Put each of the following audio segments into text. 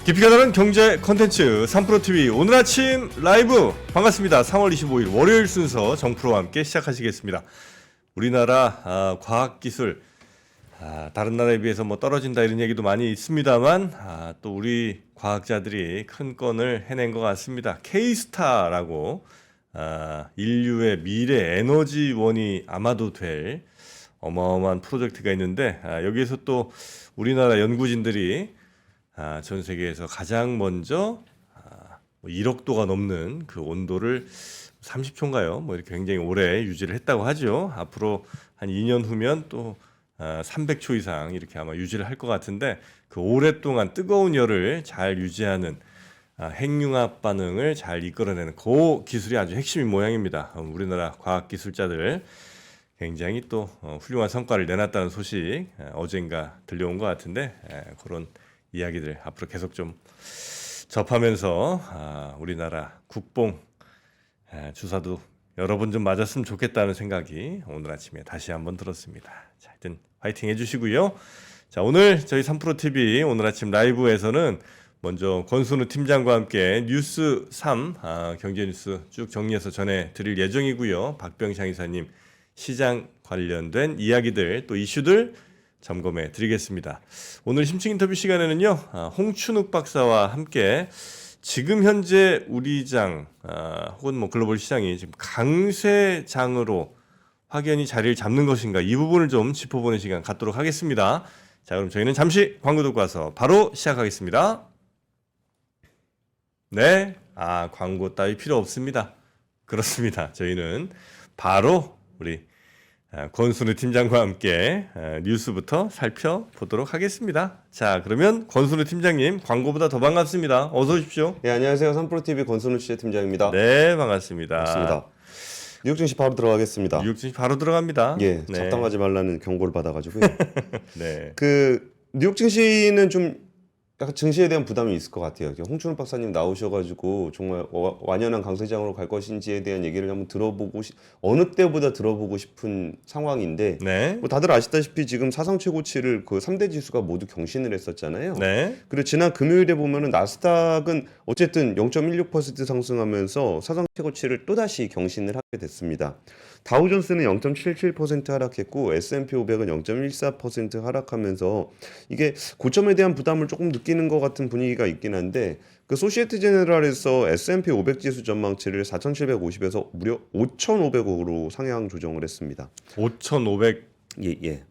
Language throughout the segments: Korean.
깊이가 다른 경제 컨텐츠 3프로TV 오늘 아침 라이브 반갑습니다. 3월 25일 월요일 순서 정프로와 함께 시작하시겠습니다. 우리나라 과학기술 다른 나라에 비해서 뭐 떨어진다 이런 얘기도 많이 있습니다만 또 우리 과학자들이 큰 건을 해낸 것 같습니다. K-스타라고 인류의 미래 에너지원이 아마도 될 어마어마한 프로젝트가 있는데 여기에서 또 우리나라 연구진들이 전 세계에서 가장 먼저 1억 도가 넘는 그 온도를 30초인가요? 뭐 이렇게 굉장히 오래 유지를 했다고 하죠. 앞으로 한 2년 후면 또 300초 이상 이렇게 아마 유지를 할 것 같은데 그 오랫동안 뜨거운 열을 잘 유지하는 핵융합 반응을 잘 이끌어내는 그 기술이 아주 핵심인 모양입니다. 우리나라 과학기술자들 굉장히 또 훌륭한 성과를 내놨다는 소식 어젠가 들려온 것 같은데 그런 이야기들 앞으로 계속 좀 접하면서 우리나라 국뽕 주사도 여러 번 좀 맞았으면 좋겠다는 생각이 오늘 아침에 다시 한번 들었습니다. 자, 하여튼 화이팅 해주시고요. 자, 오늘 저희 3프로TV 오늘 아침 라이브에서는 먼저 권순우 팀장과 함께 뉴스 3 경제 뉴스 쭉 정리해서 전해드릴 예정이고요. 박병창 이사님 시장 관련된 이야기들 또 이슈들 점검해 드리겠습니다. 오늘 심층 인터뷰 시간에는요. 홍춘욱 박사와 함께 지금 현재 우리장 혹은 뭐 글로벌 시장이 지금 강세장으로 확연히 자리를 잡는 것인가 이 부분을 좀 짚어보는 시간 갖도록 하겠습니다. 자, 그럼 저희는 잠시 광고 듣고 와서 바로 시작하겠습니다. 네, 광고 따위 필요 없습니다. 그렇습니다. 저희는 바로 우리 권순우 팀장과 함께 뉴스부터 살펴보도록 하겠습니다. 자, 그러면 권순우 팀장님 광고보다 더 반갑습니다. 어서 오십시오. 네, 안녕하세요. 3프로TV 권순우 취재팀장입니다. 네, 반갑습니다. 반갑습니다. 뉴욕 증시 바로 들어가겠습니다. 뉴욕 증시 바로 들어갑니다. 예, 네. 잡담하지 말라는 경고를 받아가지고요. 네. 그 뉴욕 증시는 좀 약간 증시에 대한 부담이 있을 것 같아요. 홍춘욱 박사님 나오셔가지고 정말 완연한 강세장으로 갈 것인지에 대한 얘기를 한번 들어보고 어느 때보다 들어보고 싶은 상황인데 네. 뭐 다들 아시다시피 지금 사상 최고치를 그 3대 지수가 모두 경신을 했었잖아요. 네. 그리고 지난 금요일에 보면은 나스닥은 어쨌든 0.16% 상승하면서 사상 최고치를 또다시 경신을 하게 됐습니다. 다우존스는 0.77% 하락했고 S&P 500은 0.14% 하락하면서 이게 고점에 대한 부담을 조금 느끼는 것 같은 분위기가 있긴 한데 그 소시에트 제네럴에서 S&P 500 지수 전망치를 4,750에서 무려 5,500억으로 상향 조정을 했습니다. 5,500억? 예.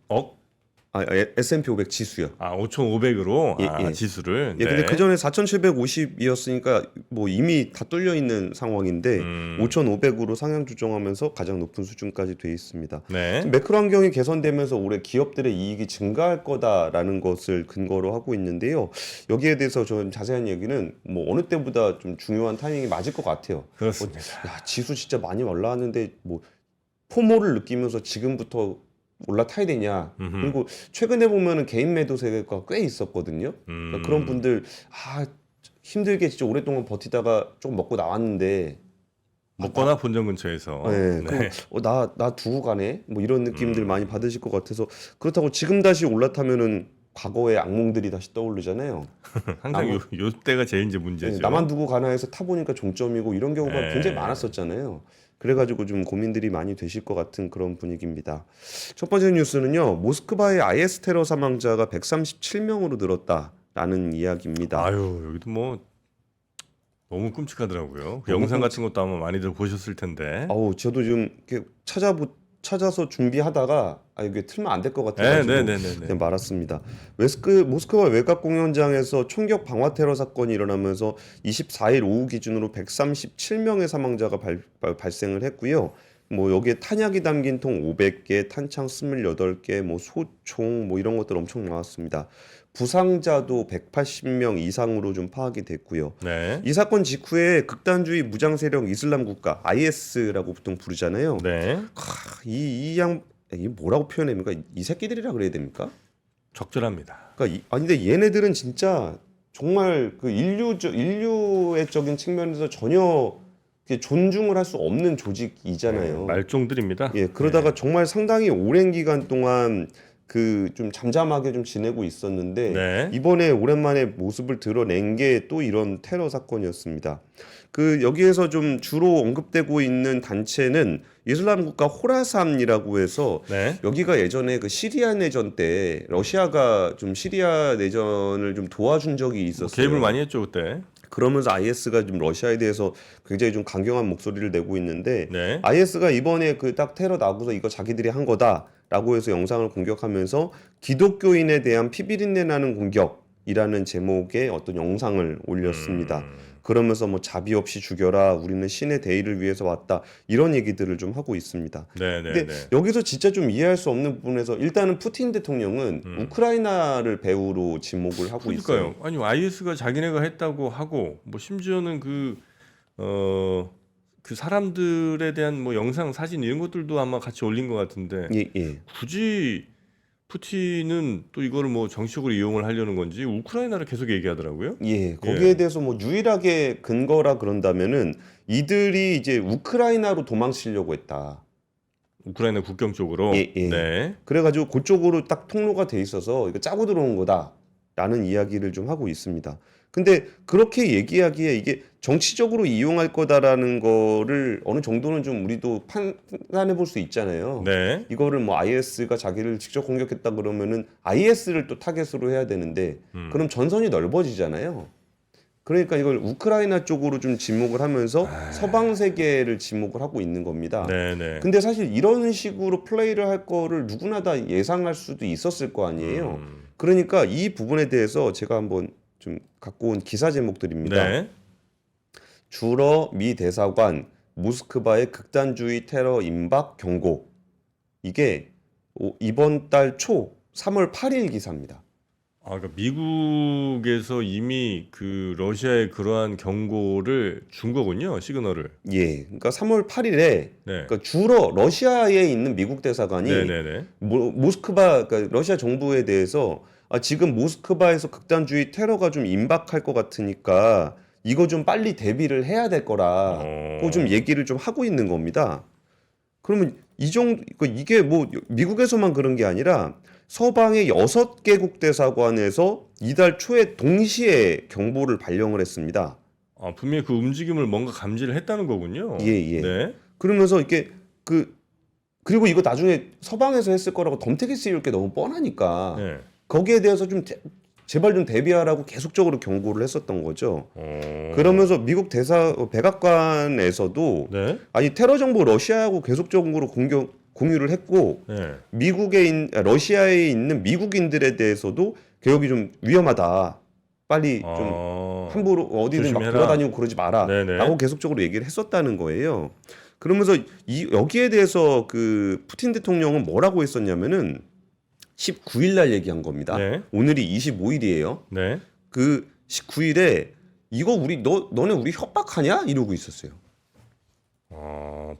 S&P 500 지수요. 5,500으로 예. 지수를. 예, 네. 근데 그 전에 4,750이었으니까 뭐 이미 다 뚫려 있는 상황인데 5,500으로 상향 조정하면서 가장 높은 수준까지 돼 있습니다. 네. 매크로 환경이 개선되면서 올해 기업들의 이익이 증가할 거다라는 것을 근거로 하고 있는데요. 여기에 대해서 좀 자세한 얘기는 뭐 어느 때보다 좀 중요한 타이밍이 맞을 것 같아요. 그렇습니다. 야, 지수 진짜 많이 올라왔는데 뭐 포모를 느끼면서 지금부터 올라타야 되냐. 그리고 최근에 보면은 개인 매도세가 꽤 있었거든요. 그러니까 그런 분들 힘들게 진짜 오랫동안 버티다가 조금 먹고 나왔는데 먹거나 본전 근처에서. 네. 그럼 나 두고 가네. 뭐 이런 느낌들 많이 받으실 것 같아서 그렇다고 지금 다시 올라타면은 과거의 악몽들이 다시 떠오르잖아요. 항상 요 때가 제일 이제 문제죠. 네, 나만 두고 가나 해서 타보니까 종점이고 이런 경우가 굉장히 많았었잖아요. 그래가지고 좀 고민들이 많이 되실 것 같은 그런 분위기입니다. 첫 번째 뉴스는요. 모스크바의 IS 테러 사망자가 137명으로 늘었다라는 이야기입니다. 아유, 여기도 뭐 너무 끔찍하더라고요. 그 영상 같은 것도 아마 많이들 보셨을 텐데. 저도 좀 이렇게 찾아서 준비하다가 이게 틀면 안 될 것 같아가지고 그냥 말았습니다. 모스크바 외곽 공연장에서 총격 방화 테러 사건이 일어나면서 24일 오후 기준으로 137명의 사망자가 발생을 했고요. 뭐 여기에 탄약이 담긴 통 500개, 탄창 28개, 뭐 소총 뭐 이런 것들 엄청 나왔습니다. 부상자도 180명 이상으로 좀 파악이 됐고요. 네. 이 사건 직후에 극단주의 무장 세력 이슬람 국가 IS라고 보통 부르잖아요. 네. 이 뭐라고 표현합니까? 이 새끼들이라 그래야 됩니까? 적절합니다. 그러니까 근데 얘네들은 진짜 정말 그 인류애적인 측면에서 전혀 존중을 할 수 없는 조직이잖아요. 말종들입니다. 예, 그러다가 정말 상당히 오랜 기간 동안 그 좀 잠잠하게 좀 지내고 있었는데 네. 이번에 오랜만에 모습을 드러낸 게 또 이런 테러 사건이었습니다. 그 여기에서 좀 주로 언급되고 있는 단체는 이슬람 국가 호라산이라고 해서 네. 여기가 예전에 그 시리아 내전 때 러시아가 좀 시리아 내전을 좀 도와준 적이 있었어요. 개입을 많이 했죠 그때. 그러면서 IS가 좀 러시아에 대해서 굉장히 좀 강경한 목소리를 내고 있는데 네. IS가 이번에 그 딱 테러 나고서 이거 자기들이 한 거다라고 해서 영상을 공격하면서 기독교인에 대한 피비린내 나는 공격이라는 제목의 어떤 영상을 올렸습니다. 그러면서 뭐 자비 없이 죽여라, 우리는 신의 대의를 위해서 왔다, 이런 얘기들을 좀 하고 있습니다. 네, 네, 근데 네. 여기서 진짜 좀 이해할 수 없는 부분에서 일단은 푸틴 대통령은 우크라이나를 배후로 지목을 하고 있어요. 그러니까요. 아니 IS가 자기네가 했다고 하고 뭐 심지어는 그 사람들에 대한 뭐 영상, 사진 이런 것들도 아마 같이 올린 것 같은데 예, 예. 굳이 푸틴은 또 이거를 뭐 정치적으로 이용을 하려는 건지 우크라이나를 계속 얘기하더라고요. 예, 거기에 대해서 뭐 유일하게 근거라 그런다면은 이들이 이제 우크라이나로 도망치려고 했다. 우크라이나 국경 쪽으로. 예, 예. 네. 그래가지고 그쪽으로 딱 통로가 돼 있어서 이거 짜고 들어온 거다라는 이야기를 좀 하고 있습니다. 근데 그렇게 얘기하기에 이게 정치적으로 이용할 거다라는 거를 어느 정도는 좀 우리도 판단해 볼 수 있잖아요. 네. 이거를 뭐 IS가 자기를 직접 공격했다 그러면은 IS를 또 타겟으로 해야 되는데 그럼 전선이 넓어지잖아요. 그러니까 이걸 우크라이나 쪽으로 좀 지목을 하면서 서방 세계를 지목을 하고 있는 겁니다. 네, 네. 근데 사실 이런 식으로 플레이를 할 거를 누구나 다 예상할 수도 있었을 거 아니에요. 그러니까 이 부분에 대해서 제가 한번 좀 갖고 온 기사 제목들입니다. 네. 주러 미 대사관 모스크바의 극단주의 테러 임박 경고. 이게 이번 달 초 3월 8일 기사입니다. 아, 그러니까 미국에서 이미 그 러시아의 그러한 경고를 준 거군요, 시그널을. 예, 그러니까 3월 8일에 네. 그러니까 주로 러시아에 있는 미국 대사관이 네, 네, 네. 모스크바, 그러니까 러시아 정부에 대해서 지금 모스크바에서 극단주의 테러가 좀 임박할 것 같으니까 이거 좀 빨리 대비를 해야 될 거라고 좀 얘기를 좀 하고 있는 겁니다. 그러면 이 정도, 이게 뭐 미국에서만 그런 게 아니라 서방의 6개국 대사관에서 이달 초에 동시에 경보를 발령을 했습니다. 아, 분명히 그 움직임을 뭔가 감지를 했다는 거군요. 예, 예. 네. 그러면서 이렇게 그리고 이거 나중에 서방에서 했을 거라고 덤태기 씌울 게 너무 뻔하니까 네. 거기에 대해서 좀 제발 좀 대비하라고 계속적으로 경고를 했었던 거죠. 그러면서 미국 백악관에서도 네. 아니 테러 정보 러시아하고 계속적으로 공유를 했고 네. 러시아에 있는 미국인들에 대해서도 개혁이 좀 위험하다. 빨리 좀 함부로 어디든 막 조심해라. 돌아다니고 그러지 마라. 네네. 라고 계속적으로 얘기를 했었다는 거예요. 그러면서 여기에 대해서 그 푸틴 대통령은 뭐라고 했었냐면은 19일 날 얘기한 겁니다. 네. 오늘이 25일이에요. 네. 그 19일에 이거 너네 우리 협박하냐? 이러고 있었어요.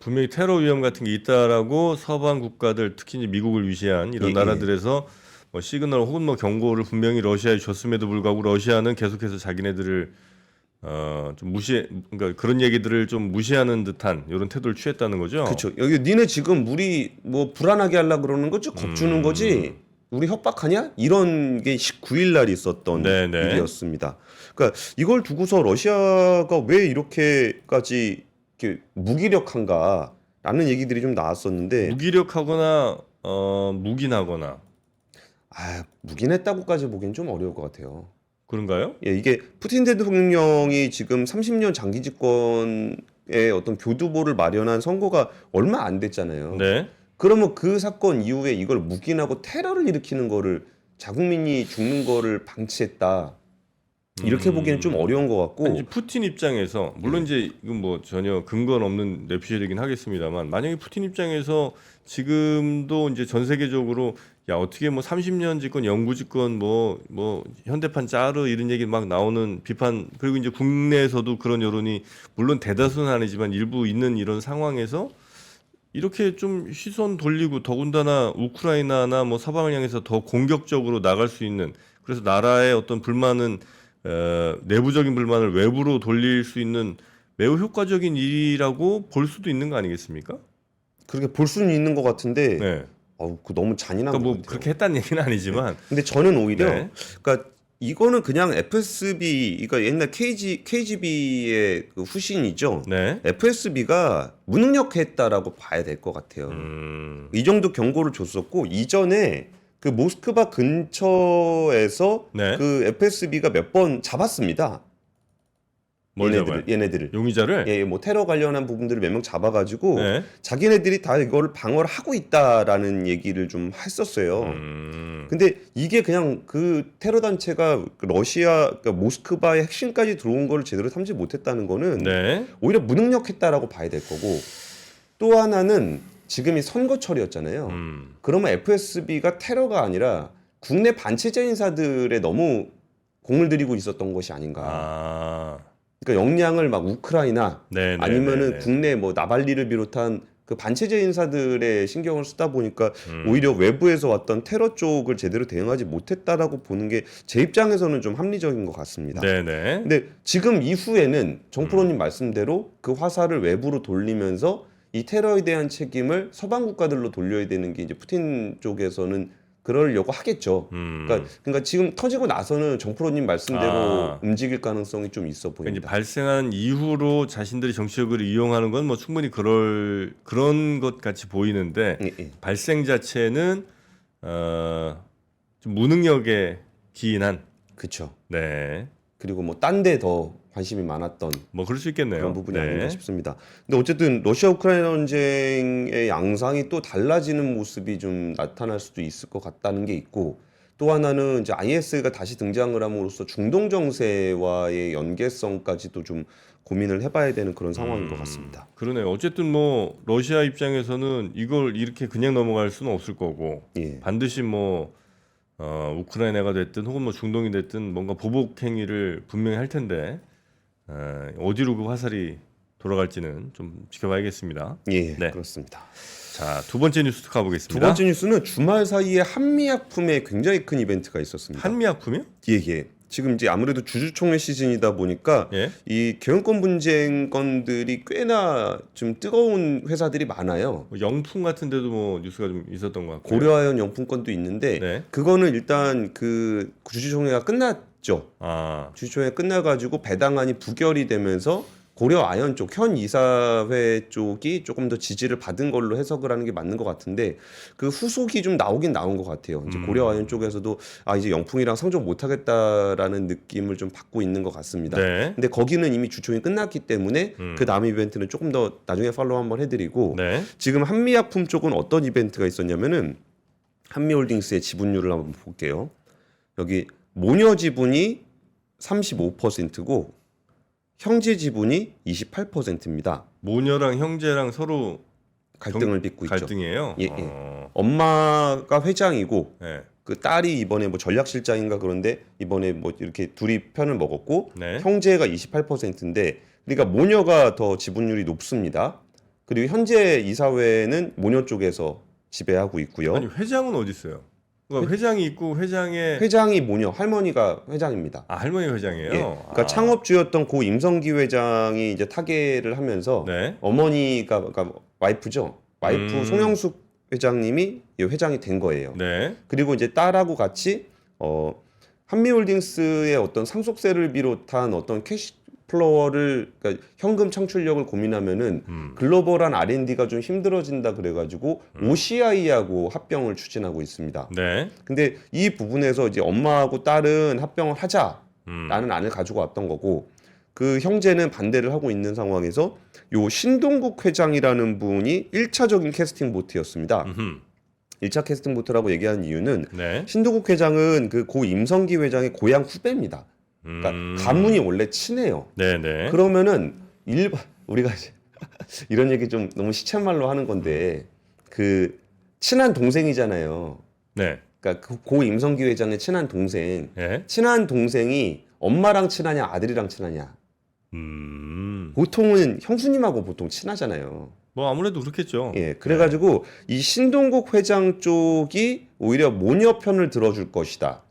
분명히 테러 위험 같은 게 있다라고 서방 국가들, 특히 이제 미국을 위시한 이런 예, 나라들에서 뭐 시그널 혹은 뭐 경고를 분명히 러시아에 줬음에도 불구하고 러시아는 계속해서 자기네들을 좀 그러니까 그런 얘기들을 좀 무시하는 듯한 이런 태도를 취했다는 거죠. 그렇죠. 여기 니네 지금 우리 뭐 불안하게 하려 그러는 거지? 겁주는 거지? 우리 협박하냐? 이런 게 19일 날 있었던 네네. 일이었습니다. 그러니까 이걸 두고서 러시아가 왜 이렇게까지 이렇게 무기력한가라는 얘기들이 좀 나왔었는데 무기력하거나 묵인하거나 묵인했다고까지 보기엔 좀 어려울 것 같아요. 그런가요? 예, 이게 푸틴 대통령이 지금 30년 장기 집권의 어떤 교두보를 마련한 선거가 얼마 안 됐잖아요. 네. 그러면 그 사건 이후에 이걸 묵인하고 테러를 일으키는 거를 자국민이 죽는 거를 방치했다. 이렇게 보기에는 좀 어려운 것 같고. 아니, 푸틴 입장에서 물론 이제 이건 뭐 전혀 근거는 없는 뇌피셜이긴 하겠습니다만 만약에 푸틴 입장에서 지금도 이제 전 세계적으로 야 어떻게 뭐 30년 집권 영구 집권 뭐 현대판 짜르 이런 얘기 막 나오는 비판 그리고 이제 국내에서도 그런 여론이 물론 대다수는 아니지만 일부 있는 이런 상황에서 이렇게 좀 시선 돌리고 더군다나 우크라이나나 뭐 서방을 향해서 더 공격적으로 나갈 수 있는 그래서 나라의 어떤 불만은 내부적인 불만을 외부로 돌릴 수 있는 매우 효과적인 일이라고 볼 수도 있는 거 아니겠습니까? 그렇게 볼 수는 있는 것 같은데 네. 그 너무 잔인한 그러니까 것 뭐 같아요. 그렇게 했다는 얘기는 아니지만 근데 저는 오히려 네. 그러니까 이거는 그냥 FSB, 그러니까 옛날 KGB의 그 후신이죠. 네. FSB가 무능력했다라고 봐야 될 것 같아요. 이 정도 경고를 줬었고 이전에 그 모스크바 근처에서 네. 그 FSB가 몇 번 잡았습니다. 뭘 잡아요? 얘네들을. 용의자를? 예, 뭐 테러 관련한 부분들을 몇 명 잡아가지고 네. 자기네들이 다 이걸 방어를 하고 있다라는 얘기를 좀 했었어요. 근데 이게 그냥 그 테러 단체가 러시아, 그러니까 모스크바의 핵심까지 들어온 걸 제대로 삼지 못했다는 거는 네. 오히려 무능력했다라고 봐야 될 거고, 또 하나는 지금이 선거철이었잖아요. 그러면 FSB가 테러가 아니라 국내 반체제 인사들에 너무 공을 들이고 있었던 것이 아닌가. 아. 그러니까 역량을 막 우크라이나 네, 네, 아니면은 네, 네. 국내 뭐 나발리를 비롯한 그 반체제 인사들의 신경을 쓰다 보니까 오히려 외부에서 왔던 테러 쪽을 제대로 대응하지 못했다라고 보는 게 제 입장에서는 좀 합리적인 것 같습니다. 네네. 근데 지금 이후에는 정프로님 말씀대로 그 화살을 외부로 돌리면서 이 테러에 대한 책임을 서방 국가들로 돌려야 되는 게 이제 푸틴 쪽에서는 그러려고 하겠죠. 그러니까 지금 터지고 나서는 정프로님 말씀대로 움직일 가능성이 좀 있어 그러니까 보입니다. 이제 발생한 이후로 자신들이 정치적으로 이용하는 건 뭐 충분히 그런 것 같이 보이는데 예. 발생 자체는 좀 무능력에 기인한. 그렇죠. 네. 그리고 뭐 딴 데 더 관심이 많았던 뭐 그럴 수 있겠네요. 그런 부분이 네. 아닌가 싶습니다. 근데 어쨌든 러시아 우크라이나 전쟁의 양상이 또 달라지는 모습이 좀 나타날 수도 있을 것 같다는 게 있고, 또 하나는 이제 IS가 다시 등장을 함으로써 중동 정세와의 연계성까지도 좀 고민을 해봐야 되는 그런 상황인 것 같습니다. 그러네요. 어쨌든 뭐 러시아 입장에서는 이걸 이렇게 그냥 넘어갈 수는 없을 거고 예. 반드시 뭐 우크라이나가 됐든 혹은 뭐 중동이 됐든 뭔가 보복 행위를 분명히 할 텐데 어디로 그 화살이 돌아갈지는 좀 지켜봐야겠습니다. 예, 네. 그렇습니다. 자, 두 번째 뉴스 가보겠습니다. 두 번째 뉴스는 주말 사이에 한미약품에 굉장히 큰 이벤트가 있었습니다. 한미약품이요? 예. 지금 이제 아무래도 주주총회 시즌이다 보니까 예. 이 경영권 분쟁 건들이 꽤나 좀 뜨거운 회사들이 많아요. 뭐 영풍 같은 데도 뭐 뉴스가 좀 있었던 것 같고. 고려아연 영품권도 있는데 네. 그거는 일단 그 주주총회가 끝났죠. 아. 주주총회 끝나가지고 배당안이 부결이 되면서 고려아연 쪽 현 이사회 쪽이 조금 더 지지를 받은 걸로 해석을 하는 게 맞는 것 같은데 그 후속이 좀 나오긴 나온 것 같아요. 이제 고려아연 쪽에서도 이제 영풍이랑 상종 못하겠다라는 느낌을 좀 받고 있는 것 같습니다. 네. 근데 거기는 이미 주총이 끝났기 때문에 그 다음 이벤트는 조금 더 나중에 팔로우 한번 해드리고 네. 지금 한미약품 쪽은 어떤 이벤트가 있었냐면은 한미홀딩스의 지분율을 한번 볼게요. 여기 모녀 지분이 35%고 형제 지분이 28%입니다. 모녀랑 형제랑 서로 갈등을 빚고 있죠. 갈등이에요. 예. 엄마가 회장이고 네. 그 딸이 이번에 뭐 전략실장인가 그런데 이번에 뭐 이렇게 둘이 편을 먹었고 네. 형제가 28%인데 그러니까 모녀가 더 지분율이 높습니다. 그리고 현재 이사회는 모녀 쪽에서 지배하고 있고요. 아니 회장은 어디 있어요? 그러니까 회장이 있고 회장의 회장이 모녀, 할머니가 회장입니다. 할머니가 회장이에요. 예. 그러니까 창업주였던 고 임성기 회장이 이제 타계를 하면서 네. 어머니가 그러니까 와이프죠. 와이프 송영숙 회장님이 회장이 된 거예요. 네. 그리고 이제 딸하고 같이 한미홀딩스의 어떤 상속세를 비롯한 어떤 캐시플로어를 그러니까 현금 창출력을 고민하면은 글로벌한 R&D가 좀 힘들어진다 그래가지고 OCI하고 합병을 추진하고 있습니다. 네. 근데 이 부분에서 이제 엄마하고 딸은 합병을 하자라는 안을 가지고 왔던 거고 그 형제는 반대를 하고 있는 상황에서 요 신동국 회장이라는 분이 1차적인 캐스팅 보트였습니다. 1차 캐스팅 보트라고 얘기하는 이유는 네. 신동국 회장은 그 고 임성기 회장의 고향 후배입니다. 그러니까 가문이 원래 친해요. 네네. 그러면은 우리가 이런 얘기 좀 너무 시쳇말로 하는 건데 그 친한 동생이잖아요. 네. 그러니까 고 임성기 회장의 친한 동생, 네. 친한 동생이 엄마랑 친하냐 아들이랑 친하냐. 보통은 형수님하고 보통 친하잖아요. 뭐 아무래도 그렇겠죠. 예, 그래가지고 이 신동국 회장 쪽이 오히려 모녀 편을 들어줄 것이다.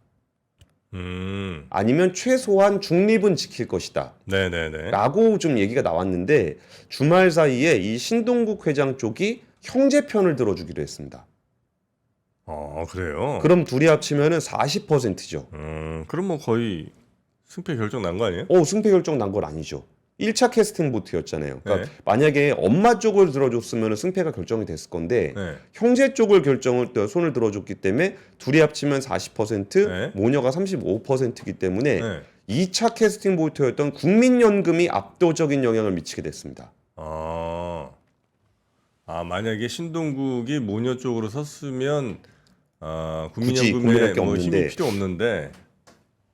아니면 최소한 중립은 지킬 것이다. 네네네. 라고 좀 얘기가 나왔는데 주말 사이에 이 신동국 회장 쪽이 형제 편을 들어주기로 했습니다. 그래요? 그럼 둘이 합치면은 40%죠. 그럼 뭐 거의 승패 결정 난 거 아니에요? 승패 결정 난 건 아니죠. 1차 캐스팅 보트였잖아요. 그러니까 네. 만약에 엄마 쪽을 들어줬으면 승패가 결정이 됐을 건데 네. 형제 쪽을 손을 들어줬기 때문에 둘이 합치면 40%, 네. 모녀가 35%이기 때문에 네. 2차 캐스팅 보트였던 국민연금이 압도적인 영향을 미치게 됐습니다. 만약에 신동국이 모녀 쪽으로 섰으면 굳이 국민연금에 고민할 게 뭐 없는데. 힘이 필요 없는데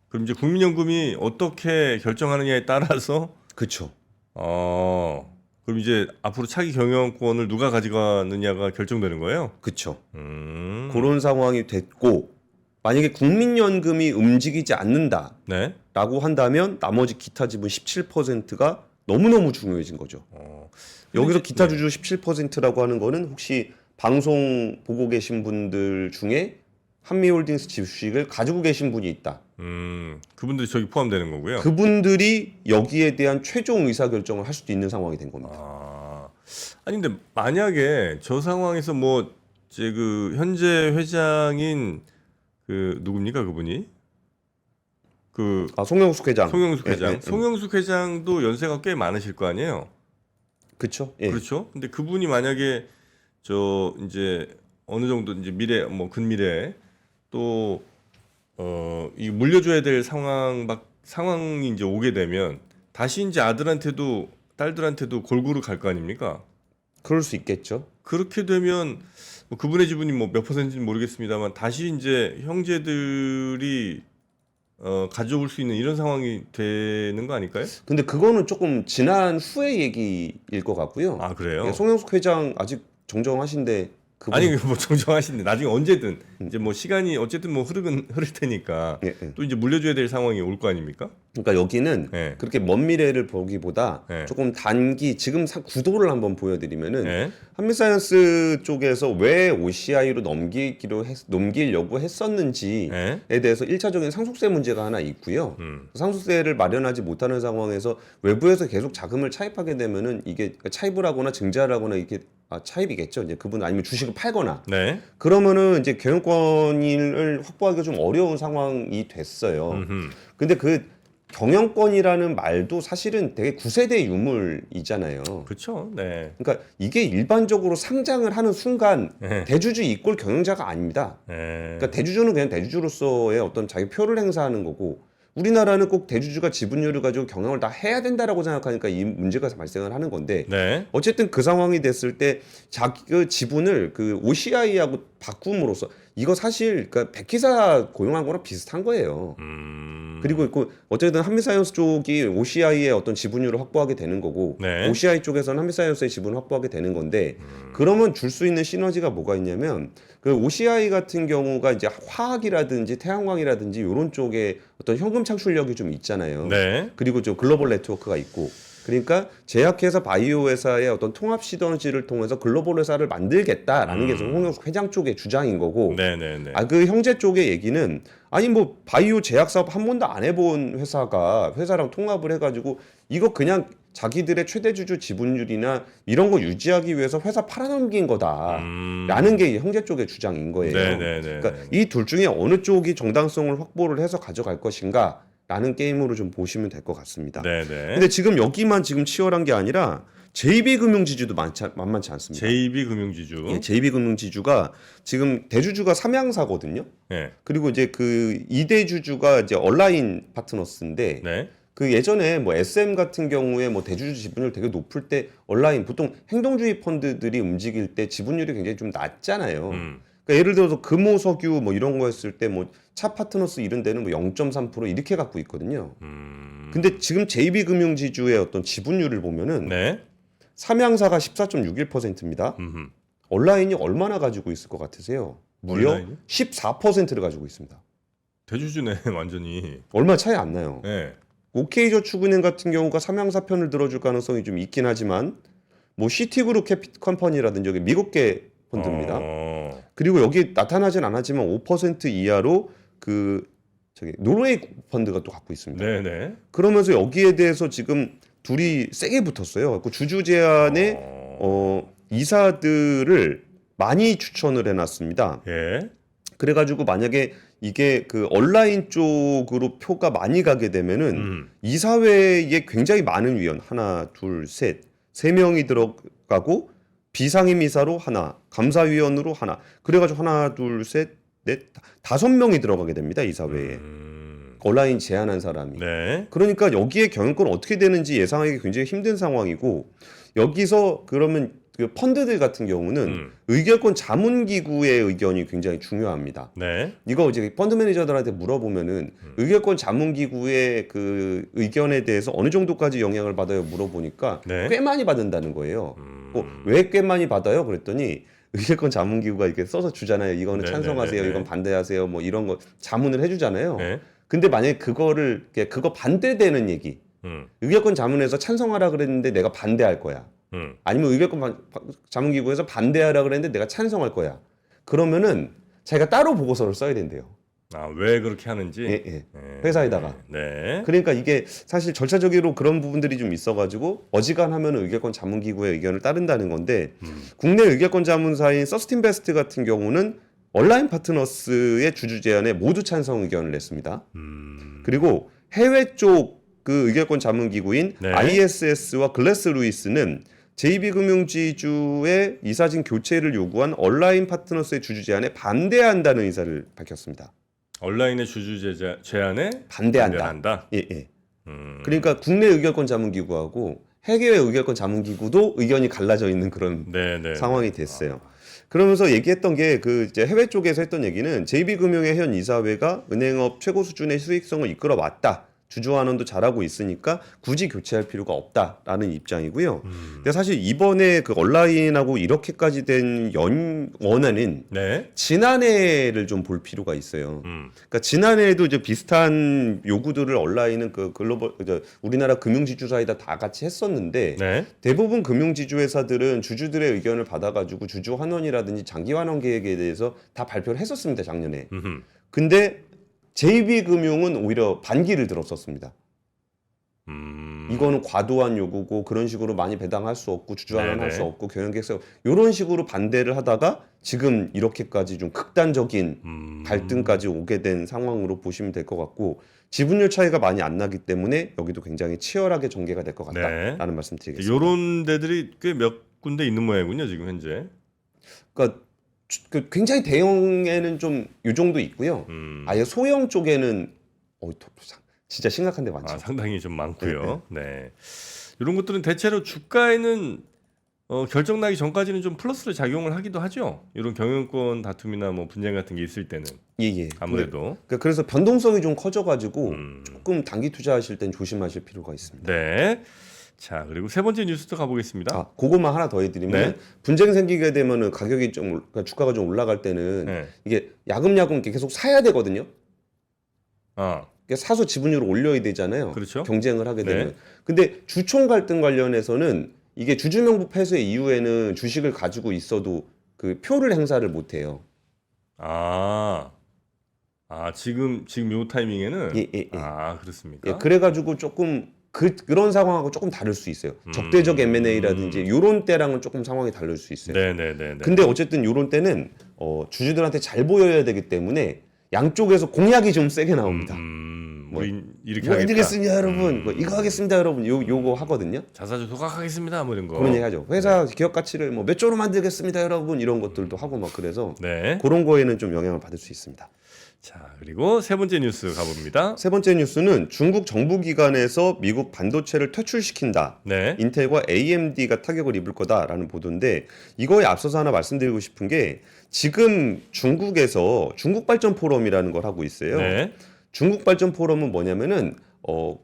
그럼 이제 국민연금이 어떻게 결정하느냐에 따라서 그렇죠. 그럼 이제 앞으로 차기 경영권을 누가 가져가느냐가 결정되는 거예요? 그렇죠. 음. 그런 상황이 됐고 만약에 국민연금이 움직이지 않는다라고 네. 한다면 나머지 기타 지분 17%가 너무너무 중요해진 거죠. 여기서 기타 주주 17%라고 하는 거는 혹시 방송 보고 계신 분들 중에 한미홀딩스 주식을 가지고 계신 분이 있다. 그분들이 저기 포함되는 거고요. 그분들이 여기에 대한 최종 의사결정을 할 수도 있는 상황이 된 겁니다. 아니 근데 만약에 저 상황에서 뭐 이제 그 현재 회장인 그 누굽니까 그분이? 송영숙 회장. 송영숙 회장. 예. 송영숙 회장도 연세가 꽤 많으실 거 아니에요? 그렇죠. 예. 그렇죠. 근데 그분이 만약에 저 이제 어느 정도 이제 미래 뭐 근미래에 또 이 물려줘야 될 상황이 이제 오게 되면 다시 이제 아들한테도 딸들한테도 골고루 갈 거 아닙니까? 그럴 수 있겠죠. 그렇게 되면 뭐 그분의 지분이 뭐 몇 퍼센트인지 모르겠습니다만 다시 이제 형제들이 가져올 수 있는 이런 상황이 되는 거 아닐까요? 근데 그거는 조금 지난 후의 얘기일 것 같고요. 그래요? 예, 송영숙 회장 아직 정정하신데 아니 뭐 정정하신데 나중에 언제든 이제 뭐 시간이 어쨌든 뭐 흐를 테니까 예. 또 이제 물려줘야 될 상황이 올 거 아닙니까? 그러니까 여기는 네. 그렇게 먼 미래를 보기보다 네. 조금 단기 지금 구도를 한번 보여드리면은 네. 한미사이언스 쪽에서 왜 OCI로 넘기려고 했었는지에 네. 대해서 1차적인 상속세 문제가 하나 있고요. 상속세를 마련하지 못하는 상황에서 외부에서 계속 자금을 차입하게 되면은 이게 차입을 하거나 증자를 하거나 이게 차입이겠죠. 이제 그분 아니면 주식을 팔거나 네. 그러면은 이제 경영권을 확보하기가 좀 어려운 상황이 됐어요. 근데 그 경영권이라는 말도 사실은 되게 구세대 유물이잖아요. 그렇죠. 네. 그러니까 이게 일반적으로 상장을 하는 순간 네. 대주주 이꼴 경영자가 아닙니다. 네. 그러니까 대주주는 그냥 대주주로서의 어떤 자기 표를 행사하는 거고 우리나라는 꼭 대주주가 지분율을 가지고 경영을 다 해야 된다라고 생각하니까 이 문제가 발생을 하는 건데 네. 어쨌든 그 상황이 됐을 때 자기 그 지분을 그 OCI하고 바꿈으로써 이거 사실 그러니까 백기사 고용한 거랑 비슷한 거예요. 그리고 어쨌든 한미사이언스 쪽이 OCI의 어떤 지분율을 확보하게 되는 거고 네. OCI 쪽에서는 한미사이언스의 지분을 확보하게 되는 건데 그러면 줄 수 있는 시너지가 뭐가 있냐면 그 OCI 같은 경우가 이제 화학이라든지 태양광이라든지 이런 쪽에 어떤 현금 창출력이 좀 있잖아요. 네. 그리고 좀 글로벌 네트워크가 있고 그러니까 제약회사 바이오 회사의 어떤 통합 시너지를 통해서 글로벌 회사를 만들겠다라는 게 홍영숙 회장 쪽의 주장인 거고 네네네. 그 형제 쪽의 얘기는 아니 뭐 바이오 제약 사업 한 번도 안 해본 회사랑 통합을 해가지고 이거 그냥 자기들의 최대 주주 지분율이나 이런 거 유지하기 위해서 회사 팔아넘긴 거다라는 게 형제 쪽의 주장인 거예요. 네네네. 그러니까 이 둘 중에 어느 쪽이 정당성을 확보를 해서 가져갈 것인가? 라는 게임으로 좀 보시면 될 것 같습니다. 네네. 근데 지금 여기만 지금 치열한 게 아니라 JB금융지주도 만만치 않습니다. JB금융지주. 예, JB금융지주가 지금 대주주가 삼양사거든요. 네. 그리고 이제 그 2대 주주가 이제 얼라인 파트너스인데 네. 그 예전에 뭐 SM 같은 경우에 뭐 대주주 지분율 되게 높을 때 얼라인 보통 행동주의 펀드들이 움직일 때 지분율이 굉장히 좀 낮잖아요. 그러니까 예를 들어서 금호석유 뭐 이런 거 했을 때 뭐 차 파트너스 이런 데는 뭐 0.3% 이렇게 갖고 있거든요. 근데 지금 JB금융지주의 어떤 지분율을 보면은 네. 삼양사가 14.61%입니다. 얼라인이 얼마나 가지고 있을 것 같으세요? 무려 얼라인이? 14%를 가지고 있습니다. 대주주네 완전히. 얼마 차이 안 나요. 네. OK저축은행 같은 경우가 삼양사 편을 들어줄 가능성이 좀 있긴 하지만 뭐 시티그룹 캐피컨퍼니라든지 여기 미국계 펀드입니다. 그리고 여기 나타나진 않았지만 5% 이하로 노르웨이 펀드가 또 갖고 있습니다. 네네. 그러면서 여기에 대해서 지금 둘이 세게 붙었어요. 그 주주 제한에 이사들을 많이 추천을 해놨습니다. 예. 그래가지고 만약에 이게 그 온라인 쪽으로 표가 많이 가게 되면은 이사회에 굉장히 많은 위원 하나, 둘, 셋, 세 명이 들어가고 비상임이사로 하나, 감사위원으로 하나, 그래가지고 하나, 둘, 셋, 넷, 5명이 들어가게 됩니다 이사회에. 온라인 제안한 사람이. 네. 그러니까 여기에 경영권 어떻게 되는지 예상하기 굉장히 힘든 상황이고 여기서 그러면 그 펀드들 같은 경우는 의결권 자문기구의 의견이 굉장히 중요합니다. 네. 이거 이제 펀드 매니저들한테 물어보면은 의결권 자문기구의 그 의견에 대해서 어느 정도까지 영향을 받아요 물어보니까 네. 꽤 많이 받는다는 거예요. 왜 꽤 많이 받아요? 그랬더니 의결권 자문기구가 이렇게 써서 주잖아요. 이거는 네, 찬성하세요, 네, 네, 이건 반대하세요, 뭐 이런 거 자문을 해주잖아요. 네. 근데 만약에 그거 반대되는 얘기, 의결권 자문에서 찬성하라 그랬는데 내가 반대할 거야. 아니면 의결권 자문기구에서 반대하라 그랬는데 내가 찬성할 거야. 그러면은 자기가 따로 보고서를 써야 된대요. 아, 왜 그렇게 하는지. 예, 예. 회사에다가. 네. 그러니까 이게 사실 절차적으로 그런 부분들이 좀 있어가지고 어지간하면 의결권 자문기구의 의견을 따른다는 건데 국내 의결권 자문사인 서스틴베스트 같은 경우는 온라인 파트너스의 주주 제안에 모두 찬성 의견을 냈습니다. 그리고 해외 쪽 그 의결권 자문기구인 네. ISS와 글래스 루이스는 JB금융지주의 이사진 교체를 요구한 온라인 파트너스의 주주 제안에 반대한다는 의사를 밝혔습니다. 온라인의 주주 제안에 반대한다. 예, 예. 그러니까 국내 의결권 자문기구하고 해외 의결권 자문기구도 의견이 갈라져 있는 그런 네. 상황이 됐어요. 그러면서 얘기했던 게 그 이제 해외 쪽에서 했던 얘기는 JB금융의 현 이사회가 은행업 최고 수준의 수익성을 이끌어 왔다. 주주 환원도 잘하고 있으니까 굳이 교체할 필요가 없다라는 입장이고요. 근데 사실 이번에 그 온라인하고 이렇게까지 된 원인은 네. 지난해를 좀 볼 필요가 있어요. 그러니까 지난해에도 이제 비슷한 요구들을 온라인은 그 글로벌 우리나라 금융지주사이다 다 같이 했었는데 네. 대부분 금융지주 회사들은 주주들의 의견을 받아가지고 주주 환원이라든지 장기 환원 계획에 대해서 다 발표를 했었습니다 작년에. 근데 JB금융은 오히려 반기를 들었었습니다. 이거는 과도한 요구고 그런 식으로 많이 배당할 수 없고 주주환원할 수 없고 경영계획서 이런 식으로 반대를 하다가 지금 이렇게까지 좀 극단적인 갈등까지 오게 된 상황으로 보시면 될 것 같고 지분율 차이가 많이 안 나기 때문에 여기도 굉장히 치열하게 전개가 될 것 같다라는 말씀 드리겠습니다. 이런 데들이 꽤 몇 군데 있는 모양이군요 지금 현재. 그러니까 굉장히 대형에는 좀 요 정도 있고요. 아예 소형 쪽에는 진짜 심각한 데 많죠. 아, 상당히 좀 많고요. 네. 이런 것들은 대체로 주가에는 결정 나기 전까지는 좀 플러스로 작용을 하기도 하죠. 이런 경영권 다툼이나 뭐 분쟁 같은 게 있을 때는. 예. 아무래도. 그래서 변동성이 좀 커져가지고 조금 단기 투자하실 땐 조심하실 필요가 있습니다. 네. 자, 그리고 세 번째 뉴스도 가보겠습니다. 그것만 하나 더 해드리면 분쟁 생기게 되면은 가격이 좀 그러니까 주가가 좀 올라갈 때는 이게 야금야금 이렇게 계속 사야 되거든요. 사서 지분율을 올려야 되잖아요. 그렇죠. 경쟁을 하게 되면. 근데 주총 갈등 관련해서는 이게 주주명부 폐쇄 이후에는 주식을 가지고 있어도 그 표를 행사를 못 해요. 지금 요 타이밍에는 예. 그렇습니까? 그래가지고 조금 그런 상황하고 조금 다를 수 있어요. 적대적 M&A라든지 이런 때랑은 조금 상황이 다를 수 있어요. 네. 근데 어쨌든 이런 때는 주주들한테 잘 보여야 되기 때문에 양쪽에서 공약이 좀 세게 나옵니다. 우리 이렇게 뭐 하겠다. 해드리겠습니다 여러분. 뭐 이거 하겠습니다 여러분. 요거 하거든요. 자사주 소각하겠습니다. 뭐 이런 거. 그런 얘기 하죠. 회사 기업 가치를 뭐 몇 조로 만들겠습니다 여러분. 이런 것들도 하고 막 그래서 네. 그런 거에는 좀 영향을 받을 수 있습니다. 자, 그리고 세 번째 뉴스 가봅니다. 세 번째 뉴스는 중국 정부기관에서 미국 반도체를 퇴출시킨다. 네. 인텔과 AMD가 타격을 입을 거다라는 보도인데 이거에 앞서서 하나 말씀드리고 싶은 게 지금 중국에서 중국발전 포럼이라는 걸 하고 있어요. 네. 중국발전 포럼은 뭐냐면은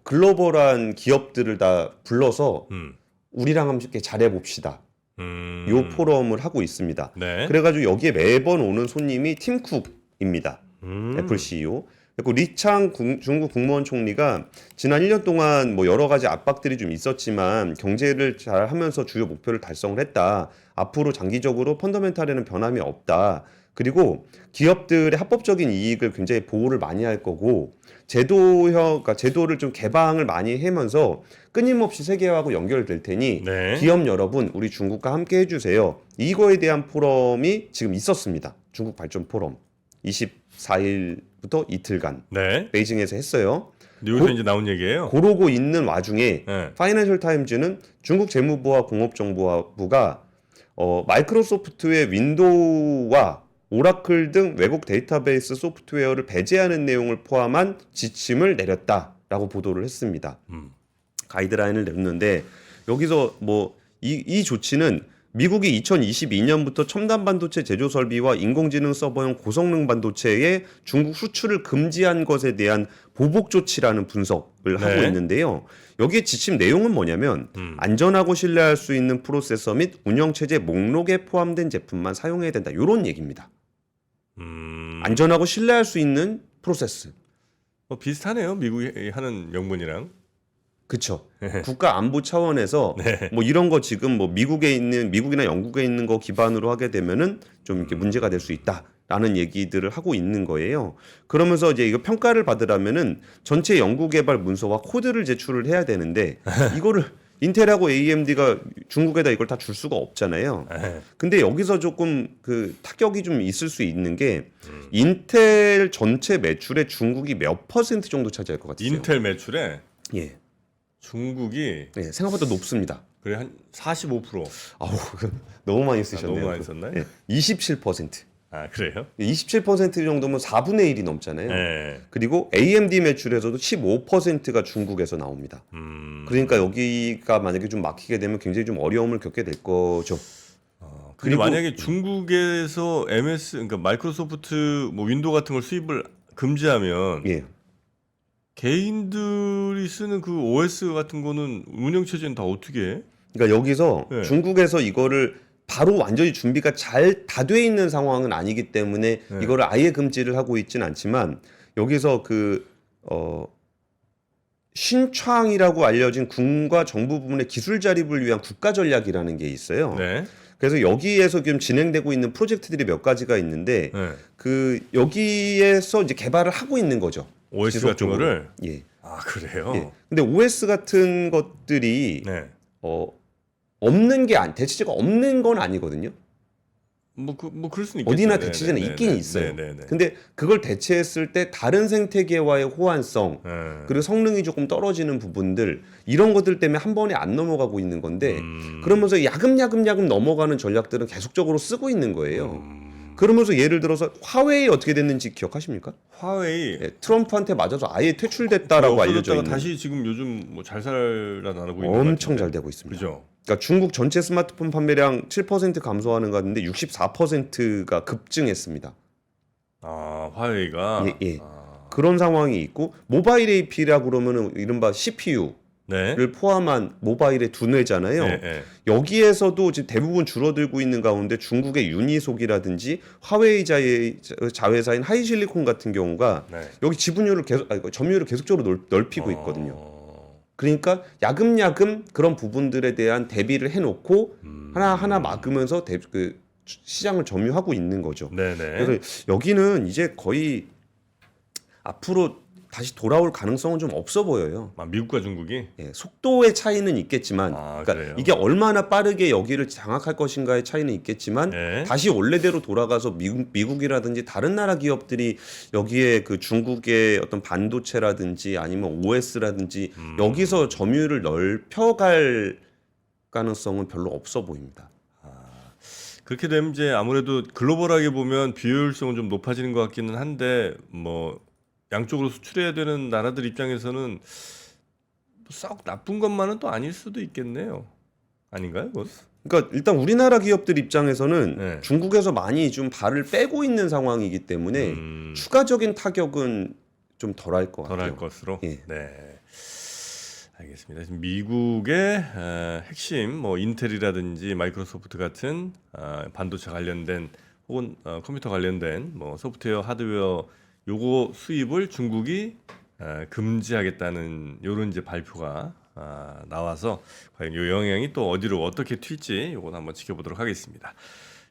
글로벌한 기업들을 다 불러서 우리랑 함께 잘해봅시다. 요 포럼을 하고 있습니다. 네. 그래가지고 여기에 매번 오는 손님이 팀쿡입니다. 애플 CEO. 그리고 리창 중국 국무원 총리가 지난 1년 동안 뭐 여러 가지 압박들이 좀 있었지만 경제를 잘 하면서 주요 목표를 달성을 했다. 앞으로 장기적으로 펀더멘탈에는 변함이 없다. 그리고 기업들의 합법적인 이익을 굉장히 보호를 많이 할 거고 그러니까 제도를 좀 개방을 많이 하면서 끊임없이 세계화하고 연결될 테니 기업 여러분 우리 중국과 함께 해주세요. 이거에 대한 포럼이 지금 있었습니다. 중국 발전 포럼. 24일부터 이틀간 네. 베이징에서 했어요. 여기서 이제 나온 얘기예요. 그러고 있는 와중에 네. 파이낸셜 타임즈는 중국 재무부와 공업정보부가 마이크로소프트의 윈도우와 오라클 등 외국 데이터베이스 소프트웨어를 배제하는 내용을 포함한 지침을 내렸다라고 보도를 했습니다. 가이드라인을 냈는데 여기서 뭐 이 조치는 미국이 2022년부터 첨단 반도체 제조 설비와 인공지능 서버용 고성능 반도체의 중국 수출을 금지한 것에 대한 보복 조치라는 분석을 하고 있는데요. 여기에 지침 내용은 뭐냐면 안전하고 신뢰할 수 있는 프로세서 및 운영체제 목록에 포함된 제품만 사용해야 된다. 이런 얘기입니다. 안전하고 신뢰할 수 있는 프로세스. 비슷하네요. 미국이 하는 명분이랑. 그렇죠. 국가 안보 차원에서 네. 뭐 이런 거 지금 뭐 미국이나 영국에 있는 거 기반으로 하게 되면은 좀 이렇게 문제가 될 수 있다라는 얘기들을 하고 있는 거예요. 그러면서 이제 이거 평가를 받으려면은 전체 연구 개발 문서와 코드를 제출을 해야 되는데 이거를 인텔하고 AMD가 중국에다 이걸 다 줄 수가 없잖아요. 근데 여기서 조금 그 타격이 좀 있을 수 있는 게 인텔 전체 매출의 중국이 몇 퍼센트 정도 차지할 것 같으세요? 인텔 매출에 예. 중국이 네, 생각보다 높습니다. 그래 한 45%. 아우 너무 많이 쓰셨네요. 너무 많이 썼나요? 네, 27%. 아 그래요? 27% 정도면 4분의 1이 넘잖아요. 네. 그리고 AMD 매출에서도 15%가 중국에서 나옵니다. 그러니까 여기가 만약에 좀 막히게 되면 굉장히 좀 어려움을 겪게 될 거죠. 근데 그리고- 만약에 중국에서 그러니까 마이크로소프트 뭐 윈도우 같은 걸 수입을 금지하면 예. 개인들이 쓰는 그 OS 같은 거는 운영 체제는 다 어떻게 해? 그러니까 여기서 네. 중국에서 이거를 바로 완전히 준비가 잘 다 돼 있는 상황은 아니기 때문에 네. 이거를 아예 금지를 하고 있진 않지만 여기서 신창이라고 알려진 군과 정부 부문의 기술 자립을 위한 국가 전략이라는 게 있어요. 네. 그래서 여기에서 지금 진행되고 있는 프로젝트들이 몇 가지가 있는데 네. 그 여기에서 이제 개발을 하고 있는 거죠. OS 같은 지속적으로. 거를 예. 아 그래요? 예. 근데 OS 같은 것들이 네. 없는 게 대체제가 없는 건 아니거든요. 뭐 그럴 수는 있겠죠. 어디나 네, 대체제는 네, 있긴 네, 있어요. 네, 네, 네. 근데 그걸 대체했을 때 다른 생태계와의 호환성 네. 그리고 성능이 조금 떨어지는 부분들 이런 것들 때문에 한 번에 안 넘어가고 있는 건데 그러면서 야금야금 넘어가는 전략들은 계속적으로 쓰고 있는 거예요. 그러면서 예를 들어서 화웨이 어떻게 됐는지 기억하십니까? 화웨이 예, 트럼프한테 맞아서 아예 퇴출됐다라고 알려져 있는. 다시 지금 요즘 뭐 잘 살아나고 있는 것 엄청 같은데. 잘 되고 있습니다. 그죠? 그러니까 중국 전체 스마트폰 판매량 7% 감소하는 것 같은데 64%가 급증했습니다. 아 화웨이가 예, 예. 아, 그런 상황이 있고 모바일 AP라고 그러면은 이른바 CPU를 네. 포함한 모바일의 두뇌잖아요. 네, 네. 여기에서도 지금 대부분 줄어들고 있는 가운데 중국의 유니속이라든지 화웨이 자회사인 하이실리콘 같은 경우가 네. 여기 지분율을 점유율을 계속적으로 넓히고 있거든요. 그러니까 야금야금 그런 부분들에 대한 대비를 해놓고 하나하나 막으면서 시장을 점유하고 있는 거죠. 네네. 그래서 여기는 이제 거의 앞으로 다시 돌아올 가능성은 좀 없어 보여요. 아, 미국과 중국이 예, 속도의 차이는 있겠지만, 아, 그러니까 그래요? 이게 얼마나 빠르게 여기를 장악할 것인가의 차이는 있겠지만, 네. 다시 원래대로 돌아가서 미국이라든지 다른 나라 기업들이 여기에 그 중국의 어떤 반도체라든지 아니면 OS라든지 여기서 점유율을 넓혀갈 가능성은 별로 없어 보입니다. 그렇게 되면 이제 아무래도 글로벌하게 보면 비효율성은 좀 높아지는 것 같기는 한데 뭐 양쪽으로 수출해야 되는 나라들 입장에서는 썩 나쁜 것만은 또 아닐 수도 있겠네요. 아닌가요? 그건? 그러니까 일단 우리나라 기업들 입장에서는 네. 중국에서 많이 좀 발을 빼고 있는 상황이기 때문에 추가적인 타격은 좀 덜할 것 같아요. 덜할 것으로. 예. 네. 알겠습니다. 지금 미국의 핵심 뭐 인텔이라든지 마이크로소프트 같은 반도체 관련된 혹은 컴퓨터 관련된 뭐 소프트웨어, 하드웨어 요거 수입을 중국이 금지하겠다는 요런 이제 발표가 나와서 과연 요 영향이 또 어디로 어떻게 튈지 요건 한번 지켜보도록 하겠습니다.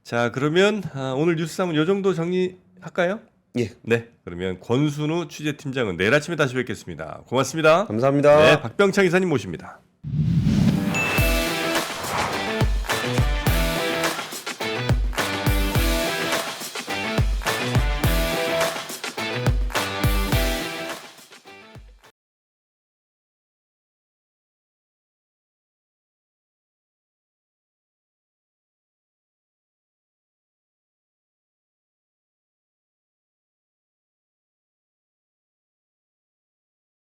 자, 그러면 오늘 뉴스 한번 요 정도 정리할까요? 예, 네. 그러면 권순우 취재팀장은 내일 아침에 다시 뵙겠습니다. 고맙습니다. 감사합니다. 네, 박병창 이사님 모십니다.